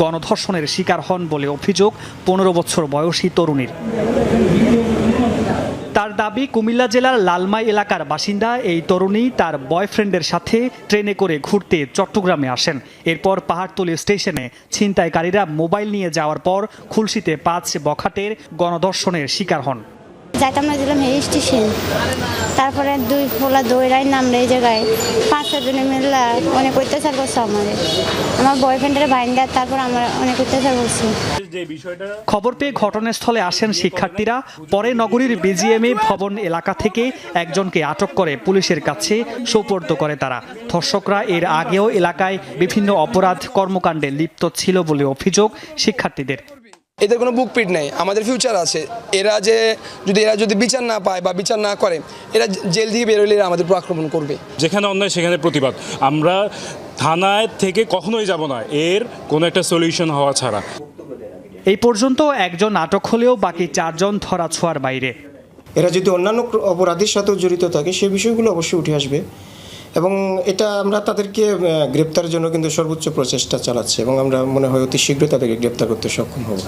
গণধর্ষণের শিকার হন বলে অভিযোগ ১৫ বছর বয়সী তরুণীর। তার দাবি, কুমিল্লা জেলার লালমাই এলাকার বাসিন্দা এই তরুণী তার বয়ফ্রেন্ডের সাথে ট্রেনে করে ঘুরতে চট্টগ্রামে আসেন। এরপর পাহাড়তলী স্টেশনে ছিনতাইকারীরা মোবাইল নিয়ে যাওয়ার পর খুলশীতে ৫ বখাটের গণধর্ষণের শিকার হন। যাইতাম না, দিলাম এই স্টেশন, তারপরে 2 ফোলা দৌড়াই নামলে এই জায়গায় 5-6 জনে মিললা অনেক অত্যাচার করছে আমার বয়ফ্রেন্ডের বাইন্দা, তারপর আমার অনেক অত্যাচার করছে। খবর পেয়ে ঘটনাস্থলে আসেন শিক্ষার্থীরা। পরে নগরীর বিজিএমএ ভবন এলাকা থেকে একজনকে আটক করে পুলিশের কাছে সোপর্দ করে তারা। ধর্ষকরা এর আগেও এলাকায় বিভিন্ন অপরাধ কর্মকাণ্ডে লিপ্ত ছিল বলে অভিযোগ শিক্ষার্থীদের। এদের কোনো বুকপিট নেই, আমাদের ফিউচার আছে। এরা যদি বিচার না পায় বা বিচার না করে, এরা জেল থেকে বেরোলে আমাদের উপর আক্রমণ করবে। যেখানে অন্যায় সেখানে প্রতিবাদ। আমরা থানায় থেকে কখনোই যাব না এর কোনো একটা সলিউশন হওয়া ছাড়া। এই পর্যন্ত একজন আটক হলেও বাকি 4 জন ধরাছোঁয়ার বাইরে। এরা যদি অন্যান্য অপরাধের সাথেও জড়িত থাকে সে বিষয়গুলো অবশ্যই উঠে আসবে এবং এটা আমরা তাদেরকে গ্রেপ্তারের জন্য কিন্তু সর্বোচ্চ প্রচেষ্টা চালাচ্ছি এবং আমরা মনে হয় অতি শীঘ্রই তাদেরকে গ্রেপ্তার করতে সক্ষম হব।